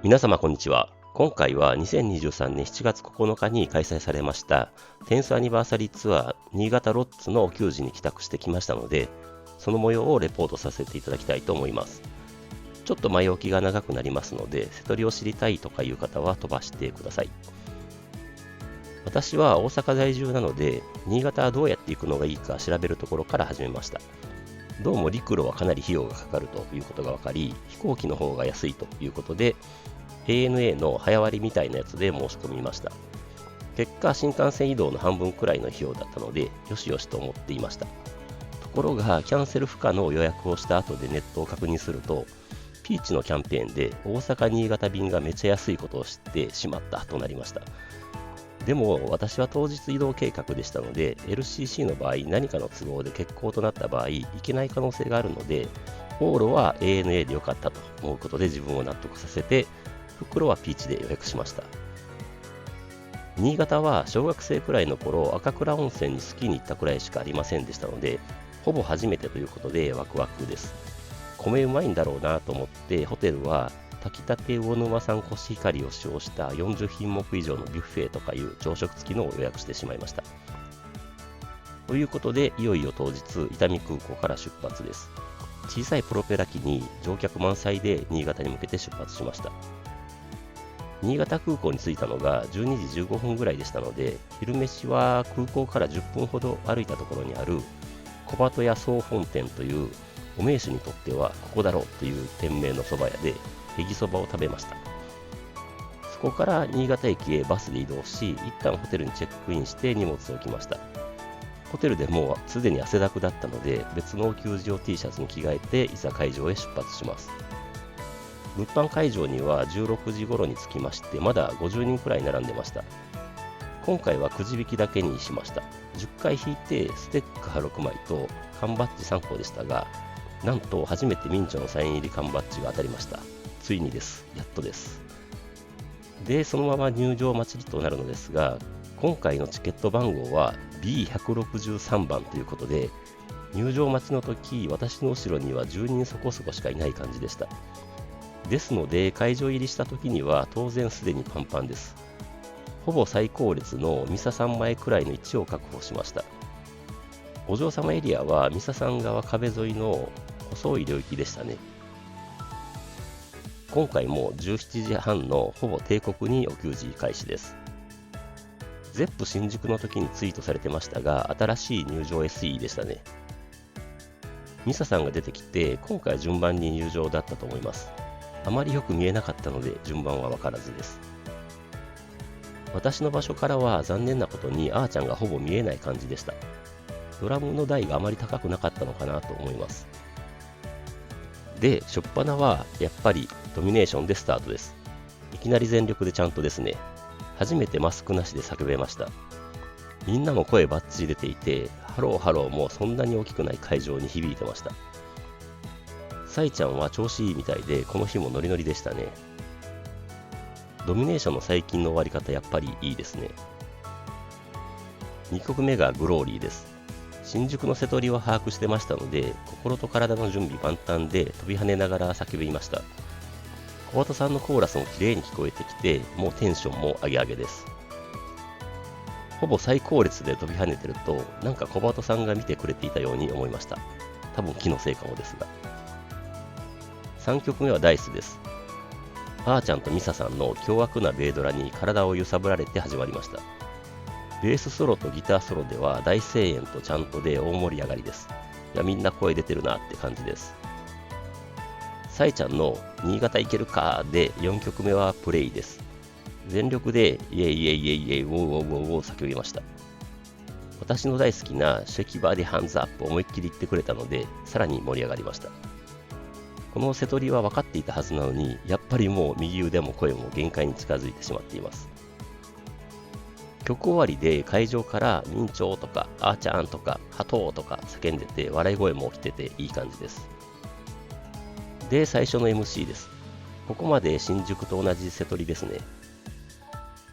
皆様こんにちは。今回は2023年7月9日に開催されました10thアニバーサリーツアー新潟ロッツの球児に帰宅してきましたので、その模様をレポートさせていただきたいと思います。ちょっと前置きが長くなりますので、瀬戸りを知りたいとかいう方は飛ばしてください。私は大阪在住なので、新潟はどうやって行くのがいいか調べるところから始めました。どうも陸路はかなり費用がかかるということが分かり、飛行機の方が安いということで、ANA の早割みたいなやつで申し込みました。結果、新幹線移動の半分くらいの費用だったので、よしよしと思っていました。ところが、キャンセル不可の予約をした後でネットを確認すると、ピーチのキャンペーンで大阪・新潟便がめちゃ安いことを知ってしまったとなりました。でも私は当日移動計画でしたので、 LCC の場合何かの都合で欠航となった場合行けない可能性があるので、往路は ANA でよかったと思うことで自分を納得させて、袋はピーチで予約しました。新潟は小学生くらいの頃、赤倉温泉にスキーに行ったくらいしかありませんでしたので、ほぼ初めてということでワクワクです。米うまいんだろうなと思って、ホテルは炊きたて魚沼産コシヒカリを使用した40品目以上のビュッフェとかいう朝食付きのを予約してしまいました。ということで、いよいよ当日、伊丹空港から出発です。小さいプロペラ機に乗客満載で新潟に向けて出発しました。新潟空港に着いたのが12時15分ぐらいでしたので、昼飯は空港から10分ほど歩いたところにある小鳩屋総本店という、お名手にとってはここだろうという店名のそば屋でへぎそばを食べました。そこから新潟駅へバスで移動し、一旦ホテルにチェックインして荷物を置きました。ホテルでもうすでに汗だくだったので、別の球児用 T シャツに着替えていざ会場へ出発します。物販会場には16時頃に着きまして、まだ50人くらい並んでました。今回はくじ引きだけにしました。10回引いてステッカー6枚と缶バッジ3個でしたが、なんと初めて民調のサイン入り缶バッジが当たりました。ついにです。やっとです。で、そのまま入場待ちとなるのですが、今回のチケット番号は B163 番ということで、入場待ちの時、私の後ろには10人そこそこしかいない感じでした。ですので、会場入りした時には当然すでにパンパンです。ほぼ最高列のミサさん前くらいの位置を確保しました。お嬢様エリアはミサさん側壁沿いの細い領域でしたね。今回も17時半のほぼ定刻にお給仕開始です。ゼップ新宿の時にツイートされてましたが、新しい入場 SE でしたね。ミサさんが出てきて、今回順番に入場だったと思います。あまりよく見えなかったので順番はわからずです。私の場所からは残念なことにあーちゃんがほぼ見えない感じでした。ドラムの台があまり高くなかったのかなと思います。で、初っ端はやっぱりドミネーションでスタートです。いきなり全力でちゃんとですね。初めてマスクなしで叫べました。みんなも声バッチリ出ていて、ハローハローもそんなに大きくない会場に響いてました。サイちゃんは調子いいみたいで、この日もノリノリでしたね。ドミネーションの最近の終わり方やっぱりいいですね。2曲目がグローリーです。新宿の瀬戸りは把握してましたので、心と体の準備万端で飛び跳ねながら叫びました。小鳩さんのコーラスも綺麗に聞こえてきて、もうテンションも上げ上げです。ほぼ最高列で飛び跳ねてると、なんか小鳩さんが見てくれていたように思いました。多分気のせいかもですが。3曲目はダイスです。あーちゃんとミサさんの凶悪なベイドラに体を揺さぶられて始まりました。ベースソロとギターソロでは大声援とちゃんとで大盛り上がりです。いや、みんな声出てるなって感じです。サイちゃんの新潟行けるかで4曲目はプレイです。全力でイエイイエイイエイイエイウォーウォーウォーウォー叫びました。私の大好きなシェキバーディハンズアップを思いっきり言ってくれたので、さらに盛り上がりました。この瀬戸りは分かっていたはずなのに、やっぱりもう右腕も声も限界に近づいてしまっています。曲終わりで会場から民調とかあーちゃんとかハトーとか叫んでて、笑い声も起きてていい感じです。で、最初の MC です。ここまで新宿と同じ瀬戸りですね。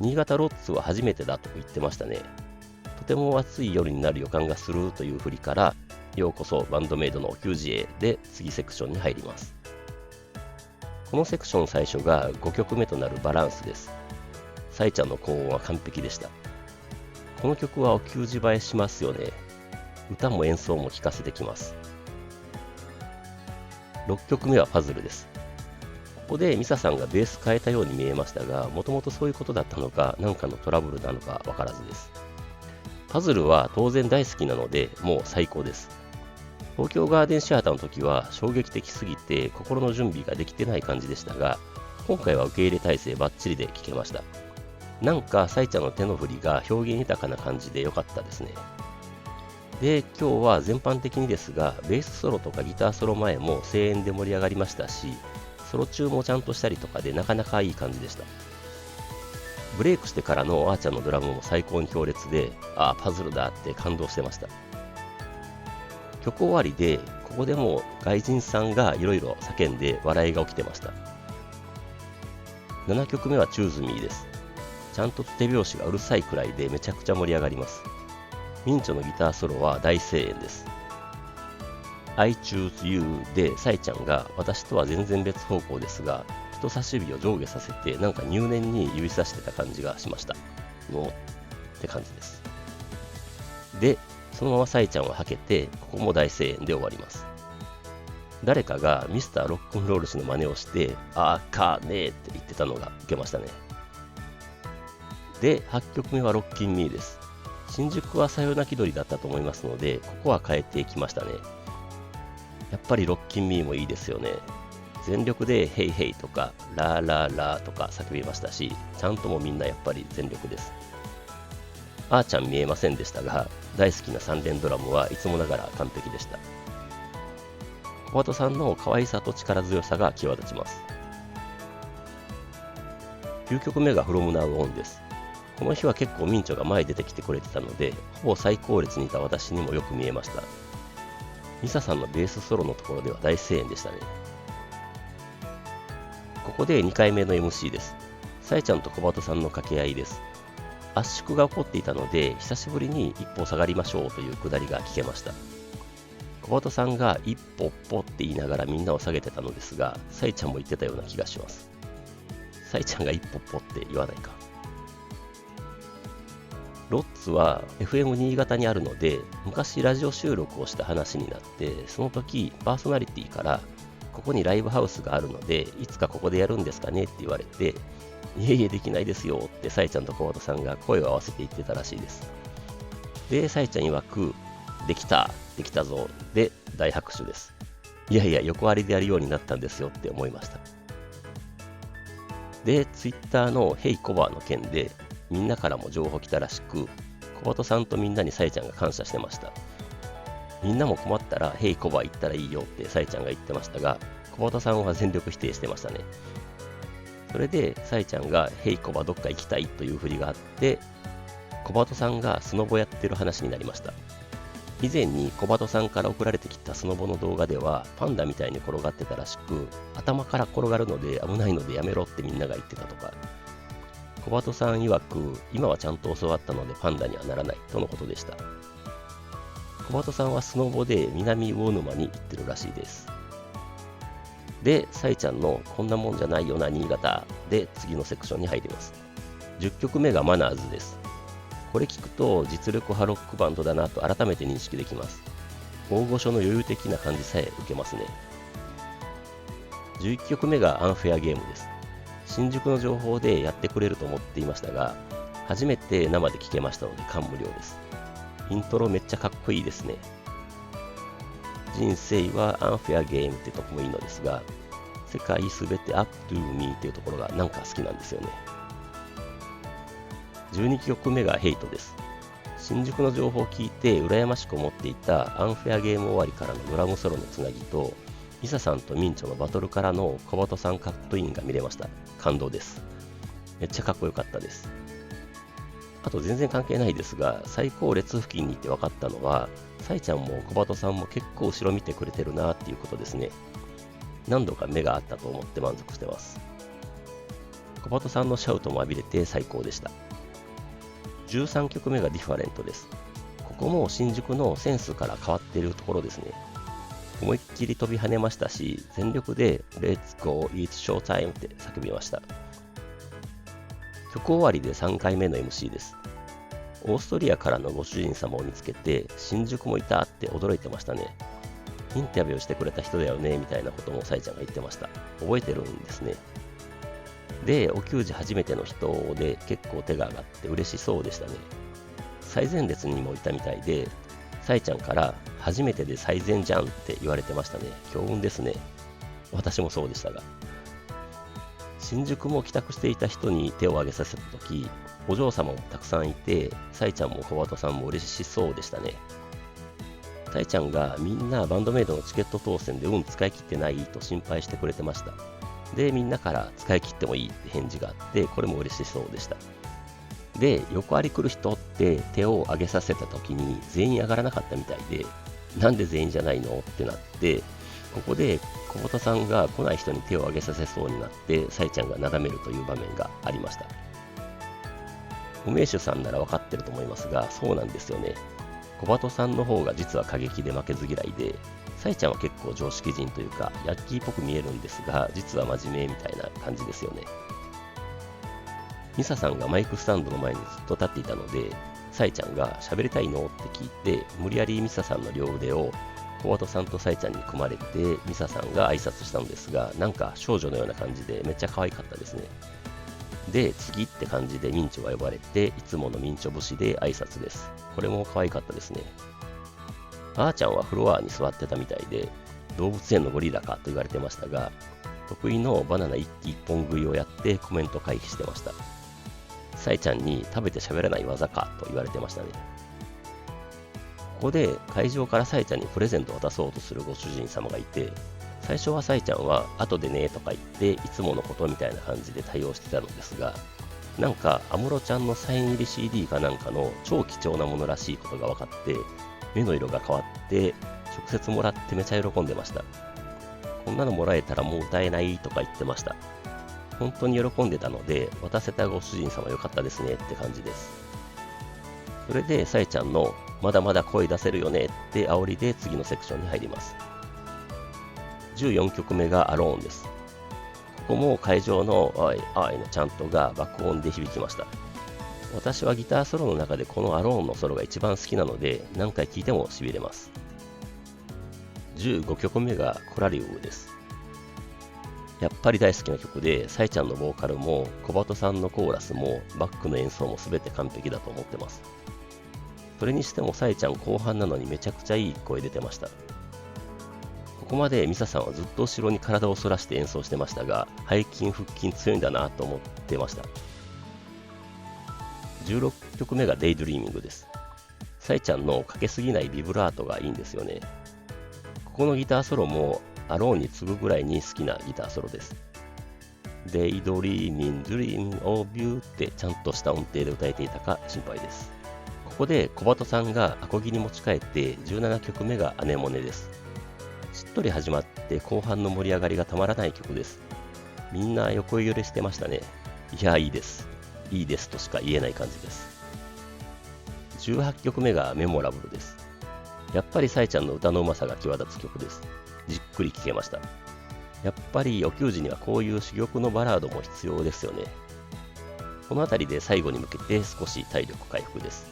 新潟ロッツは初めてだと言ってましたね。とても暑い夜になる予感がするという振りから、ようこそバンドメイドのお給仕へで次セクションに入ります。このセクション最初が5曲目となるバランスです。サイちゃんの高音は完璧でした。この曲はお給仕映えしますよね。歌も演奏も聴かせてきます。6曲目はパズルです。ここでミサさんがベース変えたように見えましたが、もともとそういうことだったのか、何かのトラブルなのかわからずです。パズルは当然大好きなので、もう最高です。東京ガーデンシアターの時は衝撃的すぎて心の準備ができてない感じでしたが、今回は受け入れ体制バッチリで聴けました。なんかサイちゃんの手の振りが表現豊かな感じで良かったですね。で、今日は全般的にですが、ベースソロとかギターソロ前も声援で盛り上がりましたし、ソロ中もちゃんとしたりとかでなかなかいい感じでした。ブレイクしてからのあーちゃんのドラムも最高に強烈で、ああ、パズルだって感動してました。曲終わりで、ここでも外人さんがいろいろ叫んで笑いが起きてました。7曲目は Choose Me です。ちゃんと手拍子がうるさいくらいでめちゃくちゃ盛り上がります。ミンチョのギターソロは大声援です。I choose you でサイちゃんが私とは全然別方向ですが、人差し指を上下させてなんか入念に指さしてた感じがしました。のって感じです。で、そのままサイちゃんははけて、ここも大声援で終わります。誰かがミスターロックンロール氏の真似をして、あーかーねーって言ってたのが受けましたね。で、8曲目はロッキンミーです。新宿はさよなき鳥だったと思いますので、ここは変えてきましたね。やっぱりロッキンミーもいいですよね。全力でヘイヘイとかラーラーラーとか叫びましたし、ちゃんともみんなやっぱり全力です。あーちゃん見えませんでしたが、大好きな3連ドラムはいつもながら完璧でした。小鳩さんの可愛さと力強さが際立ちます。9曲目が From Now On です。この日は結構ミンチョが前出てきてくれてたので、ほぼ最高列にいた私にもよく見えました。ミサさんのベースソロのところでは大声援でしたね。ここで2回目の MC です。サイちゃんと小鳩さんの掛け合いです。圧縮が起こっていたので、久しぶりに一歩下がりましょうというくだりが聞けました。小鳩さんが一歩っぽって言いながらみんなを下げてたのですが、サイちゃんも言ってたような気がします。サイちゃんが一歩っぽって言わないか。ロッツは FM 新潟にあるので、昔ラジオ収録をした話になって、その時パーソナリティからここにライブハウスがあるので、いつかここでやるんですかねって言われて、いえいえできないですよってサイちゃんと小鳩さんが声を合わせて言ってたらしいです。で、サイちゃん曰く、できたぞで大拍手です。いやいや、横ありでやるようになったんですよって思いました。で、ツイッターのヘイコバの件で、みんなからも情報来たらしく、小鳩さんとみんなにサイちゃんが感謝してました。みんなも困ったらヘイコバ行ったらいいよってサイちゃんが言ってましたが、小鳩さんは全力否定してましたね。それでサイちゃんがヘイコバどっか行きたいという振りがあって、小鳩さんがスノボやってる話になりました。以前に小鳩さんから送られてきたスノボの動画ではパンダみたいに転がってたらしく、頭から転がるので危ないのでやめろってみんなが言ってたとか。小鳩さん曰く、今はちゃんと教わったのでパンダにはならないとのことでした。小鳩さんはスノボで南魚沼に行ってるらしいです。で、サイちゃんのこんなもんじゃないよな新潟で次のセクションに入ります。10曲目がマナーズです。これ聞くと実力派ロックバンドだなと改めて認識できます。大御所の余裕的な感じさえ受けますね。11曲目がアンフェアゲームです。新宿の情報でやってくれると思っていましたが、初めて生で聴けましたので感無量です。イントロめっちゃかっこいいですね。人生はアンフェアゲームってとこもいいのですが、世界すべて up to me っていうところがなんか好きなんですよね。12曲目がヘイトです。新宿の情報を聞いて羨ましく思っていたアンフェアゲーム終わりからのドラムソロのつなぎと、ミサさんとミンチョのバトルからの小鳩さんカットインが見れました。感動です。めっちゃかっこよかったです。あと全然関係ないですが、最高列付近に行って分かったのは、サイちゃんも小鳩さんも結構後ろ見てくれてるなっていうことですね。何度か目があったと思って満足してます。小鳩さんのシャウトも浴びれて最高でした。13曲目がディファレントです。ここも新宿のセンスから変わっているところですね。思いっきり飛び跳ねましたし、全力で Let's go, it's showtime って叫びました。曲終わりで3回目の MC です。オーストリアからのご主人様を見つけて、新宿もいたって驚いてましたね。インタビューしてくれた人だよねみたいなこともさえちゃんが言ってました。覚えてるんですね。で、お給仕初めての人で結構手が上がって嬉しそうでしたね。最前列にもいたみたいで、さえちゃんから初めてで最前じゃんって言われてましたね。強運ですね。私もそうでしたが。新宿も帰宅していた人に手を挙げさせたとき、お嬢様もたくさんいて、さえちゃんも小鳩さんも嬉しそうでしたね。さえちゃんがみんなバンドメイドのチケット当選で使い切ってないと心配してくれてました。で、みんなから使い切ってもいいって返事があって、これも嬉しそうでした。で、横あり来る人って手を挙げさせた時に全員上がらなかったみたいで、なんで全員じゃないのってなって、ここで小鳩さんが来ない人に手を挙げさせそうになって、さえちゃんがなだめるという場面がありました。梅酒さんなら分かってると思いますが、そうなんですよね。小鳩さんの方が実は過激で負けず嫌いで、さえちゃんは結構常識人というか、ヤッキーっぽく見えるんですが、実は真面目みたいな感じですよね。ミサさんがマイクスタンドの前にずっと立っていたので、さえちゃんが喋りたいのって聞いて、無理やりミサさんの両腕を小鳩さんとさえちゃんに組まれて、ミサさんが挨拶したのですが、なんか少女のような感じでめっちゃ可愛かったですね。で、次って感じでミンチョが呼ばれて、いつものミンチョ節で挨拶です。これも可愛かったですね。あーちゃんはフロアに座ってたみたいで、動物園のゴリラかと言われてましたが、得意のバナナ一気一本食いをやってコメント回避してました。さえちゃんに食べて喋らない技かと言われてましたね。ここで会場からさえちゃんにプレゼントを渡そうとするご主人様がいて、最初はさえちゃんは後でねとか言っていつものことみたいな感じで対応してたのですが、なんか安室ちゃんのサイン入り CD かなんかの超貴重なものらしいことが分かって、目の色が変わって直接もらってめちゃ喜んでました。こんなのもらえたらもう歌えないとか言ってました。本当に喜んでたので、渡せたご主人様よかったですねって感じです。それでさえちゃんのまだまだ声出せるよねって煽りで次のセクションに入ります。14曲目がアローンです。ここも会場のおいおいのチャントが爆音で響きました。私はギターソロの中でこのアローンのソロが一番好きなので何回聴いてもしびれます。15曲目がコラリウムです。やっぱり大好きな曲で、さえちゃんのボーカルも小鳩さんのコーラスもバックの演奏も全て完璧だと思ってます。それにしてもさえちゃん後半なのにめちゃくちゃいい声出てました。ここまでミサさんはずっと後ろに体を反らして演奏してましたが、背筋腹筋強いんだなと思ってました。16曲目がデイドリーミングです。さえちゃんのかけすぎないビブラートがいいんですよね。ここのギターソロもアローンに次ぐぐらいに好きなギターソロです。デイドリーミング、ドリームオブユーってちゃんとした音程で歌えていたか心配です。ここで小鳩さんがアコギに持ち帰って17曲目がアネモネです。しっとり始まって後半の盛り上がりがたまらない曲です。みんな横揺れしてましたね。いや、いいです。いいですとしか言えない感じです。18曲目がメモラブルです。やっぱりさえちゃんの歌のうまさが際立つ曲です。じっくり聴けました。やっぱりお給仕にはこういう珠玉のバラードも必要ですよね。この辺りで最後に向けて少し体力回復です。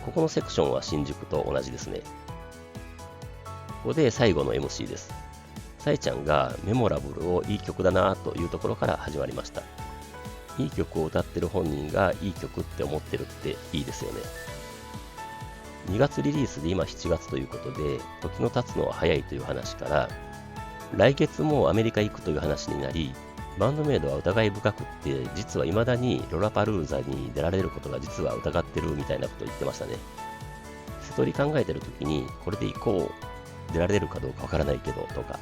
ここのセクションは新宿と同じですね。ここで最後の MC です。さえちゃんがメモラブルをいい曲だなというところから始まりました。いい曲を歌ってる本人がいい曲って思ってるっていいですよね。2月リリースで今7月ということで、時の経つのは早いという話から、来月もアメリカ行くという話になり、バンドメイドは疑い深くって、実は未だにロラパルーザに出られることが実は疑ってるみたいなことを言ってましたね。瀬取り考えてる時に、これで行こう、出られるかどうかわからないけどとか、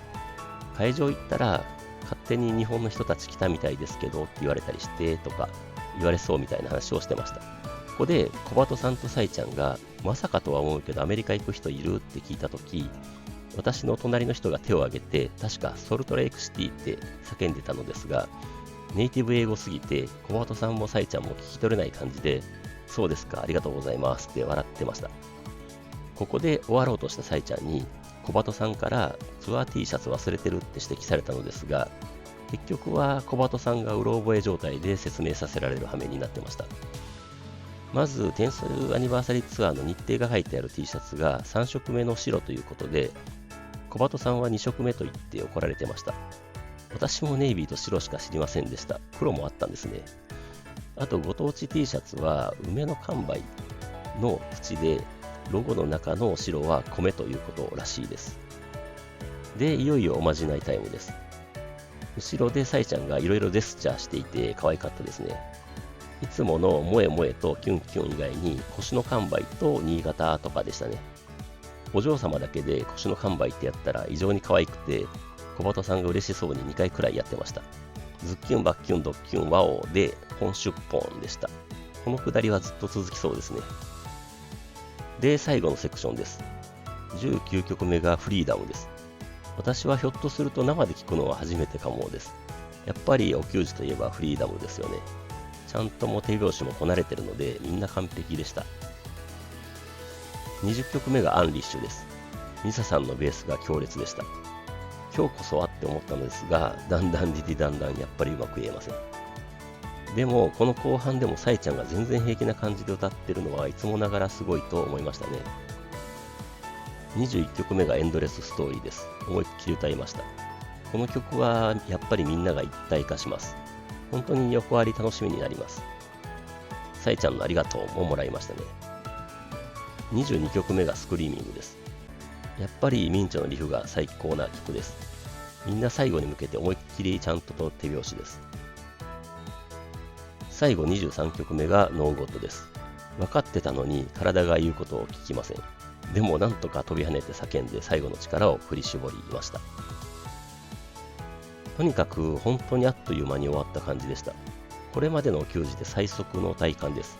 会場行ったら勝手に日本の人たち来たみたいですけどって言われたりしてとか言われそうみたいな話をしてました。ここで小鳩さんとさえちゃんがまさかとは思うけどアメリカ行く人いるって聞いたとき、私の隣の人が手を挙げて確かソルトレイクシティって叫んでたのですが、ネイティブ英語すぎて小鳩さんもさえちゃんも聞き取れない感じで、そうですかありがとうございますって笑ってました。ここで終わろうとしたさえちゃんに小鳩さんからツアー T シャツ忘れてるって指摘されたのですが、結局は小鳩さんがうろ覚え状態で説明させられる羽目になってました。まず、10thアニバーサリーツアーの日程が書いてある T シャツが3色目の白ということで、小鳩さんは2色目と言って怒られてました。私もネイビーと白しか知りませんでした。黒もあったんですね。あと、ご当地 T シャツは梅の完売の縁で、ロゴの中の白は米ということらしいです。で、いよいよおまじないタイムです。後ろでサイちゃんがいろいろジェスチャーしていて可愛かったですね。いつもの萌え萌えとキュンキュン以外に腰の完売と新潟とかでしたね。お嬢様だけで腰の完売ってやったら異常に可愛くて、小鳩さんが嬉しそうに2回くらいやってました。ズッキュンバッキュンドッキュンワオで本出本でした。このくだりはずっと続きそうですね。で、最後のセクションです。19曲目がフリーダムです。私はひょっとすると生で聞くのは初めてかもです。やっぱりお給仕といえばフリーダムですよね。ちゃんとも手拍子もこなれてるのでみんな完璧でした。20曲目がアンリッシュです。ミサさんのベースが強烈でした。今日こそはって思ったのですが、だんだんやっぱりうまく言えません。でもこの後半でもサイちゃんが全然平気な感じで歌ってるのはいつもながらすごいと思いましたね。21曲目がエンドレスストーリーです。思いっきり歌いました。この曲はやっぱりみんなが一体化します。本当に横あり楽しみになります。サイちゃんのありがとうももらいましたね。22曲目がスクリーミングです。やっぱりミンチョのリフが最高な曲です。みんな最後に向けて思いっきりちゃんと手拍子です。最後23曲目がノーゴッドです。分かってたのに体が言うことを聞きません。でもなんとか飛び跳ねて叫んで最後の力を振り絞りました。とにかく本当にあっという間に終わった感じでした。これまでの球児で最速の体感です。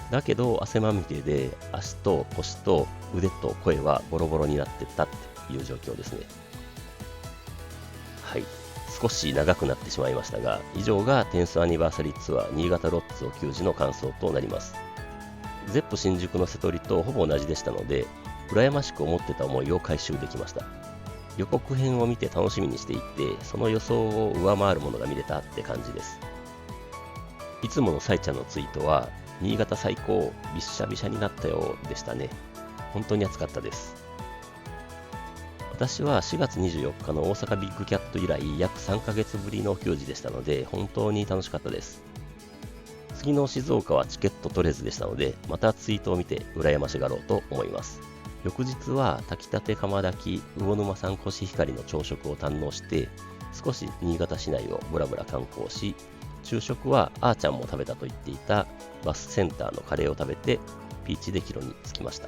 だけど汗まみれで足と腰と腕と声はボロボロになってったっていう状況ですね。はい。少し長くなってしまいましたが、以上が10thアニバーサリーツアー新潟ロッツお球児の感想となります。ゼップ新宿の瀬取りとほぼ同じでしたので、羨ましく思ってた思いを回収できました。予告編を見て楽しみにしていて、その予想を上回るものが見れたって感じです。いつものサイちゃんのツイートは、新潟最高、びっしゃびしゃになったよでしたね。本当に暑かったです。私は4月24日の大阪ビッグキャット以来約3ヶ月ぶりの球児でしたので、本当に楽しかったです。次の静岡はチケット取れずでしたので、またツイートを見て羨ましがろうと思います。翌日は炊きたて釜炊き魚沼産コシヒカリの朝食を堪能して、少し新潟市内をぶらぶら観光し、昼食はあーちゃんも食べたと言っていたバスセンターのカレーを食べてピーチで帰路に着きました。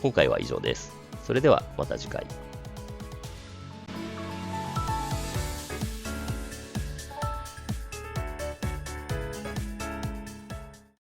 今回は以上です。それではまた次回。